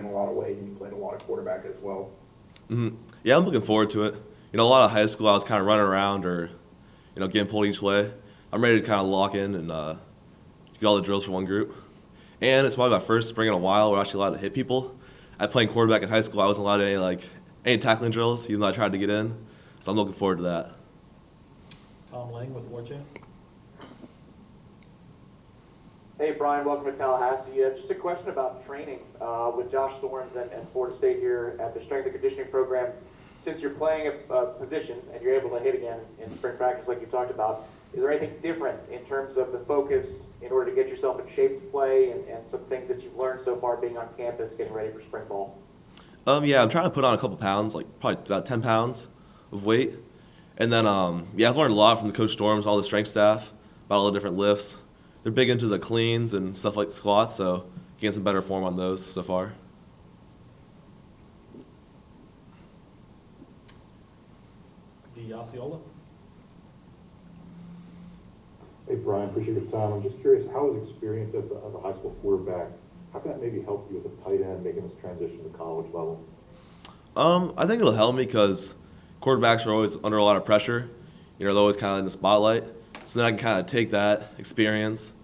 in a lot of ways, and you played a lot of quarterback as well. Yeah, I'm looking forward to it. A lot of high school I was kind of running around or, getting pulled each way. I'm ready to kind of lock in and get all the drills for one group. And it's probably my first spring in a while where I'm actually allowed to hit people. At playing quarterback in high school, I wasn't allowed any tackling drills, even though I tried to get in. So I'm looking forward to that. Tom Lang with War Chant. Hey, Brian, welcome to Tallahassee. Just a question about training with Josh Storms and Florida State here at the strength and conditioning program. Since you're playing a position and you're able to hit again in spring practice like you talked about, is there anything different in terms of the focus in order to get yourself in shape to play and some things that you've learned so far being on campus, getting ready for spring ball? Yeah, I'm trying to put on a couple pounds, like probably about 10 pounds of weight. And then, I've learned a lot from the Coach Storms, all the strength staff, about all the different lifts. They're big into the cleans and stuff like squats, so getting some better form on those so far. Osceola. Hey, Brian, appreciate your time. I'm just curious, how was experience as a high school quarterback? How can that maybe help you as a tight end making this transition to college level? I think it'll help me because quarterbacks are always under a lot of pressure. They're always kind of in the spotlight. So then I can kind of take that experience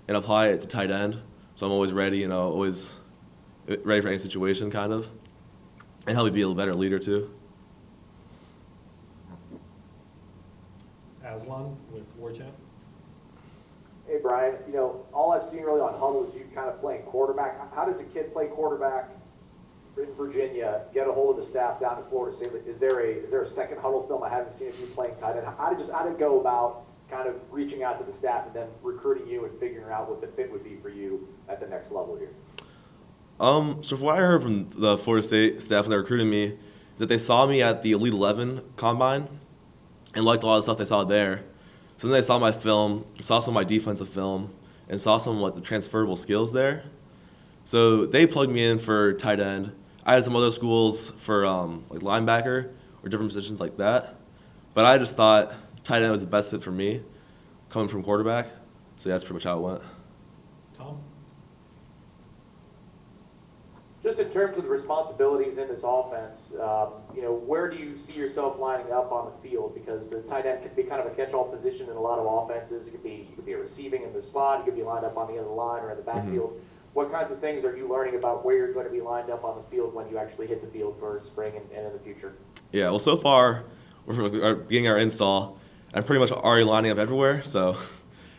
and apply it to tight end. So I'm always ready, always ready for any situation, kind of. And help me be a better leader, too. Aslan with War Chant. Hey, Brian, all I've seen really on Huddle is you kind of playing quarterback. How does a kid play quarterback in Virginia, get a hold of the staff down in Florida State? Is there a second Huddle film I haven't seen of you playing tight end? How did it go about kind of reaching out to the staff and then recruiting you and figuring out what the fit would be for you at the next level here? So from what I heard from the Florida State staff when they recruited me, is that they saw me at the Elite 11 Combine and liked a lot of the stuff they saw there. So then they saw my film, saw some of my defensive film, and saw some of the transferable skills there. So they plugged me in for tight end. I had some other schools for linebacker or different positions like that. But I just thought tight end was the best fit for me, coming from quarterback. So yeah, that's pretty much how it went. Tom. Just in terms of the responsibilities in this offense, where do you see yourself lining up on the field? Because the tight end can be kind of a catch-all position in a lot of offenses. You could be receiving in the slot. You could be lined up on the end of the line or in the backfield. Mm-hmm. What kinds of things are you learning about where you're going to be lined up on the field when you actually hit the field for spring and in the future? Yeah, well, so far we're beginning our install. I'm pretty much already lining up everywhere.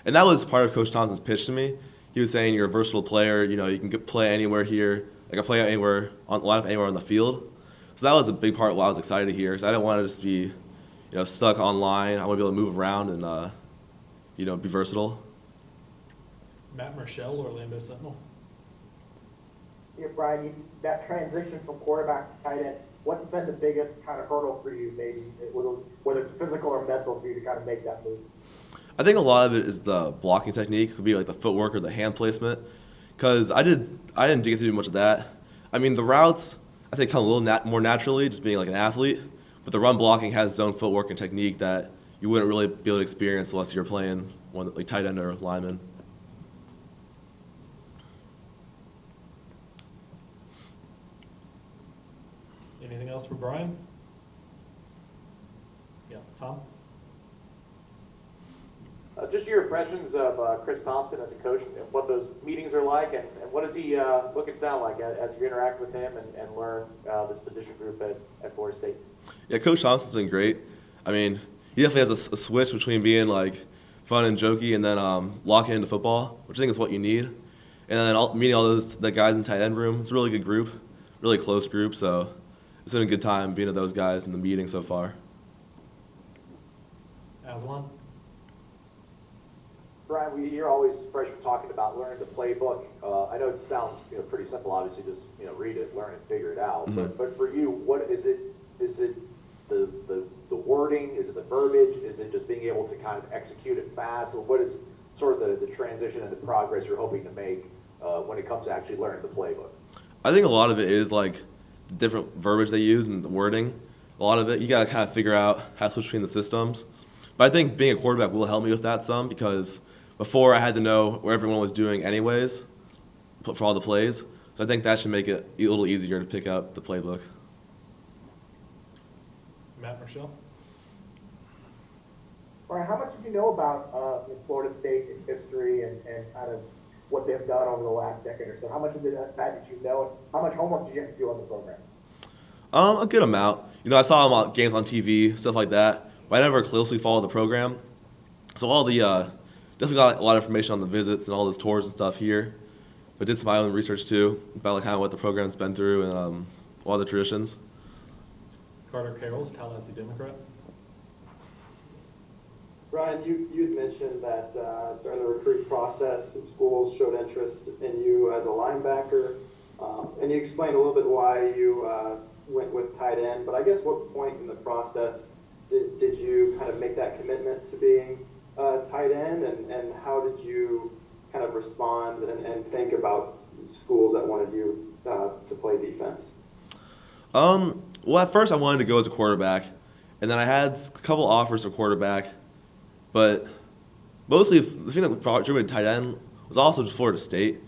And that was part of Coach Thompson's pitch to me. He was saying you're a versatile player. You can play anywhere here. I can play anywhere, line up anywhere on the field. So that was a big part of why I was excited to hear. So I didn't want to just be, stuck online. I want to be able to move around and, be versatile. Matt Marshall, Orlando Sentinel. Yeah, Brian, that transition from quarterback to tight end, what's been the biggest kind of hurdle for you, maybe, whether it's physical or mental, for you to kind of make that move? I think a lot of it is the blocking technique. It could be like the footwork or the hand placement. Because I didn't get to do much of that. I mean, the routes, I think, come a little more naturally, just being like an athlete. But the run blocking has its own footwork and technique that you wouldn't really be able to experience unless you're playing one like tight end or lineman. Anything else for Brian? Yeah, Tom? Just your impressions of Chris Thompson as a coach and what those meetings are like, and what does he look and sound like as you interact with him and learn this position group at Florida State? Yeah, Coach Thompson's been great. I mean, he definitely has a switch between being like fun and jokey and then locking into football, which I think is what you need. And then meeting all the guys in the tight end room, it's a really good group, really close group. So it's been a good time being with those guys in the meeting so far. Aslan? Brian, we hear always freshmen talking about learning the playbook. I know it sounds pretty simple, obviously, just read it, learn it, figure it out. Mm-hmm. But for you, what is it? Is it the wording? Is it the verbiage? Is it just being able to kind of execute it fast? Or what is sort of the transition and the progress you're hoping to make when it comes to actually learning the playbook? I think a lot of it is like the different verbiage they use and the wording. A lot of it, you got to kind of figure out how to switch between the systems. But I think being a quarterback will help me with that some because before I had to know what everyone was doing anyways for all the plays. So I think that should make it a little easier to pick up the playbook. Matt Rochelle? Brian, how much did you know about Florida State, its history, and kind of what they've done over the last decade or so? How much of that did you know, and how much homework did you have to do on the program? A good amount. I saw them on games on TV, stuff like that, but I never closely followed the program. So all the definitely got a lot of information on the visits and all those tours and stuff here, but did some my own research too about like kind of what the program's been through and a lot of the traditions. Carter Carroll's Tallahassee Democrat. Brian, you'd mentioned that during the recruiting process, some schools showed interest in you as a linebacker, and you explained a little bit why you went with tight end. But I guess what point in the process did you kind of make that commitment to being tight end, and how did you kind of respond and think about schools that wanted you to play defense? Well, at first I wanted to go as a quarterback, and then I had a couple offers for quarterback, but mostly the thing that drew me to tight end was also just Florida State.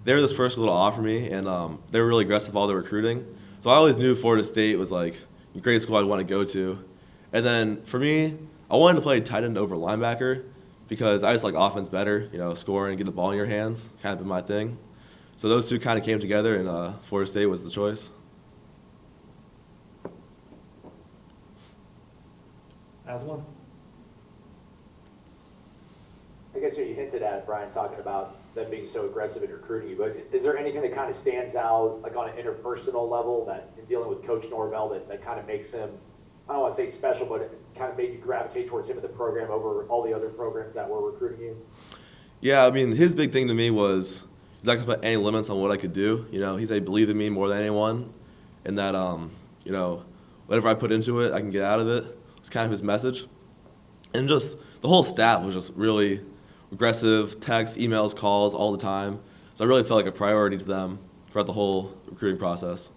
They were this first school to offer me, and they were really aggressive with all their recruiting. So I always knew Florida State was like a great school I'd want to go to. And then for me, I wanted to play tight end over linebacker because I just like offense better, scoring, get the ball in your hands, kind of been my thing. So those two kind of came together, and Florida State was the choice. Aswan? I guess you hinted at it, Brian, talking about them being so aggressive in recruiting you, but is there anything that kind of stands out, like on an interpersonal level, that in dealing with Coach Norvell, that kind of makes him, I don't want to say special, but it kind of made you gravitate towards him in the program over all the other programs that were recruiting you? Yeah, I mean, his big thing to me was he's not going to put any limits on what I could do. He said he believed in me more than anyone, and that, whatever I put into it, I can get out of it. It's kind of his message. And just the whole staff was just really aggressive, texts, emails, calls all the time. So I really felt like a priority to them throughout the whole recruiting process.